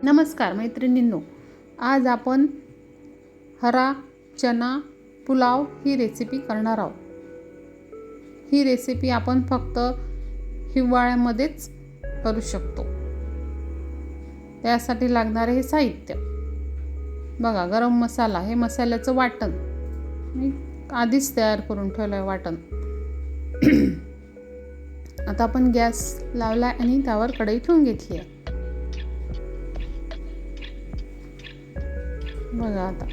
नमस्कार मैत्रिणींनो, आज आपण हरा चना पुलाव ही रेसिपी करणार आहोत। ही रेसिपी आपण फक्त हिवाळ्यामध्येच करू शकतो। त्यासाठी लागणारे हे साहित्य बघा, गरम मसाला, हे मसाल्याचं वाटण मी आधीच तयार करून ठेवलं आहे वाटण। आता आपण गॅस लावला आणि त्यावर कढई ठेवून घेतली आहे। बघा, आता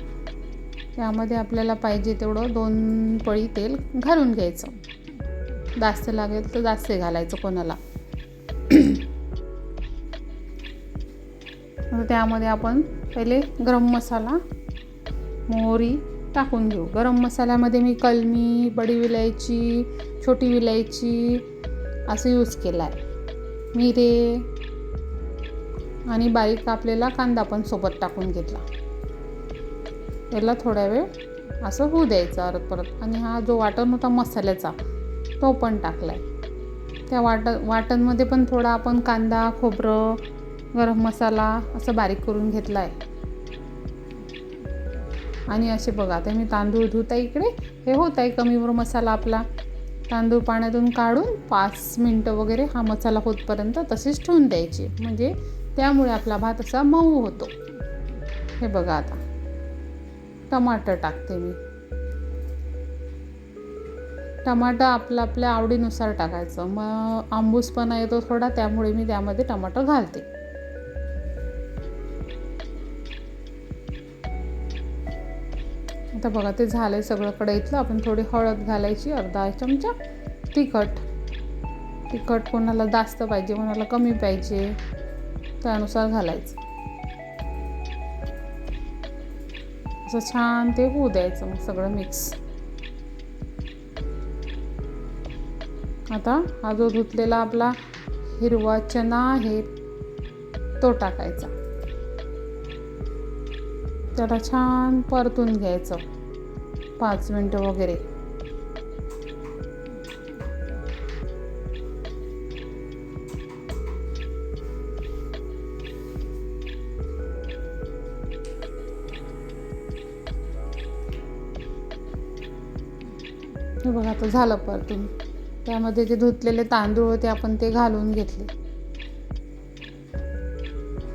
त्यामध्ये आपल्याला पाहिजे तेवढं 2 पळी तेल घालून घ्यायचं। जास्त लागेल तर जास्त घालायचं कोणाला। त्यामध्ये आपण पहिले गरम मसाला, मोहरी टाकून घेऊ। गरम मसाल्यामध्ये मी कलमी, बडी विलायची, छोटी विलायची असं यूज केला आहे। मिरे आणि बारीक कापलेला कांदा पण सोबत टाकून घेतला। याला थोड्या वेळ असं होऊ द्यायचं परत। आणि हा जो वाटण होता मसाल्याचा तो पण टाकलाय। त्या वाटणमध्ये पण थोडा आपण कांदा, खोबरं, गरम मसाला असं बारीक करून घेतला आहे। आणि असे बघा, आता मी तांदूळ धुत आहे इकडे। हे होत आहे कमीवर मसाला आपला। तांदूळ पाण्यातून काढून 5 मिनटं वगैरे हा मसाला होतपर्यंत तसेच ठेवून द्यायचे, म्हणजे त्यामुळे आपला भात असा मऊ होतो। हे बघा, आता टमाटर टाकते मी। टमाटर आपल्या आवडीनुसार टाकायचं। मग आंबूसपणा येतो थोडा, त्यामुळे मी त्यामध्ये टमाटर घालते। आता बघा, ते झालंय सगळं कढईतलं। आपण थोडी हळद घालायची, अर्धा चमचा। तिखट कोणाला जास्त पाहिजे, कोणाला कमी पाहिजे, त्यानुसार घालायचं। असं छान ते होऊ द्यायचं, मग सगळं मिक्स। आता हा जो धुतलेला आपला हिरवा चना आहे तो टाकायचा। त्याला छान परतून घ्यायचं 5 मिनटं वगैरे। हे बघा, आता झालं परतून। त्यामध्ये जे धुतलेले तांदूळ होते आपण ते घालून घेतले,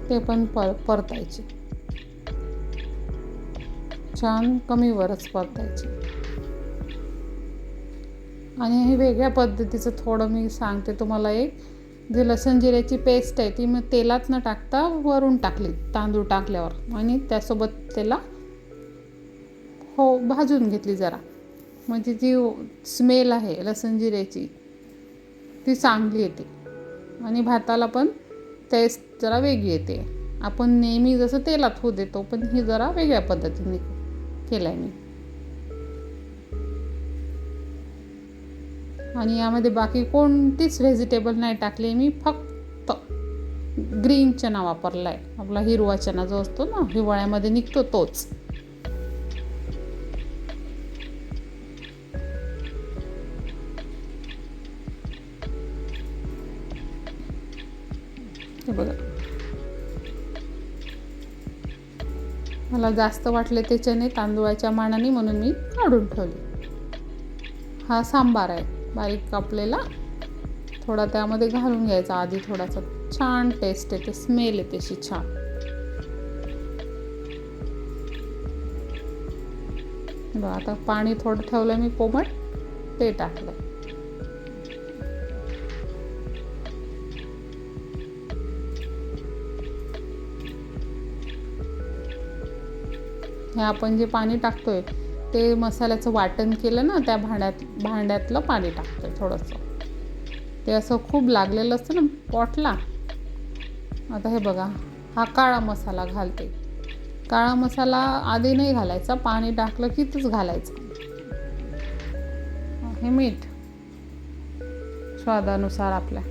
ते पण परतायचे। छान कमी वरच परतायचे। आणि हे वेगळ्या पद्धतीचं थोडं मी सांगते तुम्हाला। एक जे लसूण जिऱ्याची पेस्ट आहे ती मग तेलात न टाकता वरून टाकली तांदूळ टाकल्यावर, आणि त्यासोबत त्याला भाजून घेतली जरा, म्हणजे जी स्मेल आहे लसूण जिऱ्याची ती चांगली येते। आणि भाताला पण टेस्ट जरा वेगळी येते। आपण नेहमी जसं तेलात होऊ देतो, पण ही जरा वेगळ्या पद्धतीने केलाय मी। आणि यामध्ये बाकी कोणतीच व्हेजिटेबल नाही टाकले मी, फक्त ग्रीन चना वापरलाय। आपला हिरवा चना जो असतो ना, हिवाळ्यामध्ये निघतो तोच। हे बघा, मला जास्त वाटले ते चणे तांदूळाच्या मानाने, म्हणून मी काढून ठेवले। हा सांबार आहे बारीक कापलेला, थोडा त्यामध्ये घालून घ्यायचा आधी थोडासा। छान टेस्ट येते, स्मेल येते अशी छान। बघा, आता पाणी थोडं ठेवलं मी कोमट, ते टाकलं। हे आपण जे पाणी टाकतोय ते मसाल्याचं वाटण केलं ना, त्या भांड्यातलं पाणी टाकतोय थोडंसं। ते असं खूप लागलेलं असतं ना पॉटला। आता हे बघा, हा काळा मसाला घालते। काळा मसाला आधी नाही घालायचा, पाणी टाकलं की तोच घालायचा। हे मीठ स्वादानुसार आपल्या।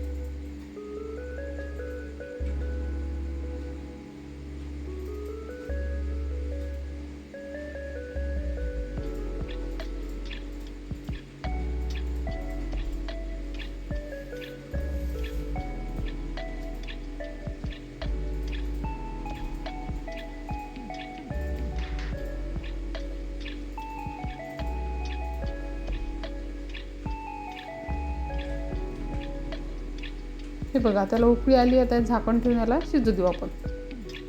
हे बघा, त्याला उकळी आली. आता झाकण ठेवून याला शिजू देऊ आपण.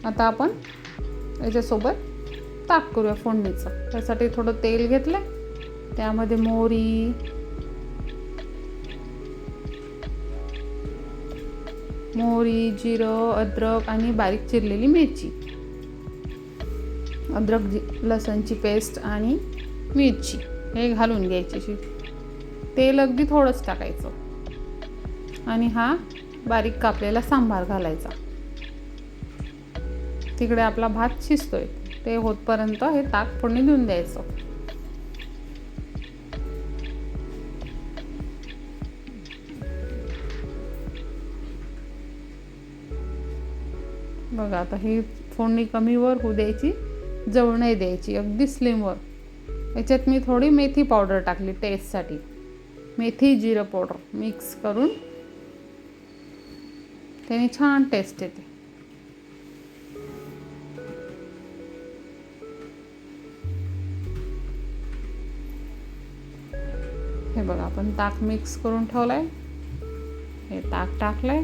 आता आपण याच्यासोबत ताक करूया फोडणीचं. त्यासाठी थोडं तेल घेतलं, त्यामध्ये मोहरी, जिरं, अद्रक आणि बारीक चिरलेली मिरची, लसणची पेस्ट आणि मिरची हे घालून घ्यायची. तेल अगदी थोडंच टाकायचं आणि हा बारीक कापलेला सांबार घालायचा. तिकडे आपला भात शिजतोय, ते होतपर्यंत हे ताक फोडणी देऊन द्यायचं. बघा, आता ही फोडणी कमीवर होऊ द्यायची, जवळ नाही द्यायची, अगदी स्लिमवर. याच्यात मी थोडी मेथी पावडर टाकली टेस्टसाठी. मेथी जिरं पावडर मिक्स करून त्याने छान टेस्ट येते. हे बघा, आपण ताक मिक्स करून ठेवलंय. हे ताक टाकलंय.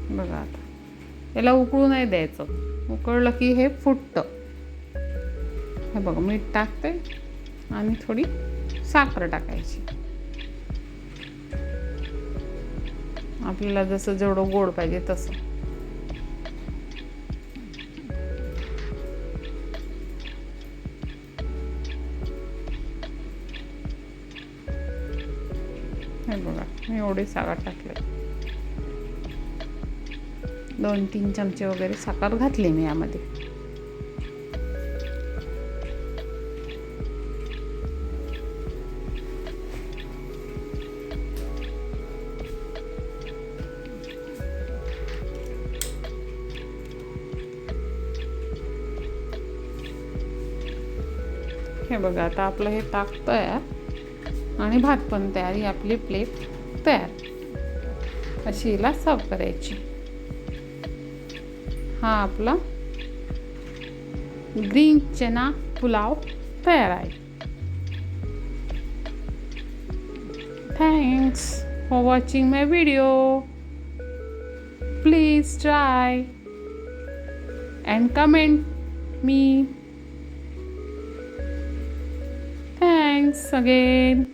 बघा, आता याला उकळू नाही द्यायचं. उकळलं की हे फुटतं. हे बघा, मीठ टाकते आणि थोडी साखर टाकायची. आपल्याला जसं जेवढं गोड पाहिजे तसं. हे बघा, मी एवढी साखर टाकले. 2-3 चमचे वगैरे साखर घातली मी यामध्ये. हे बघा, आता आपलं हे ताक तयार आणि भात पण तयार. ही आपली प्लेट तयार. अशी हिला सर्व करायची. हा आपला ग्रीन चना पुलाव तयार आहे. Thanks for watching my video. Please try and comment me. Thanks again.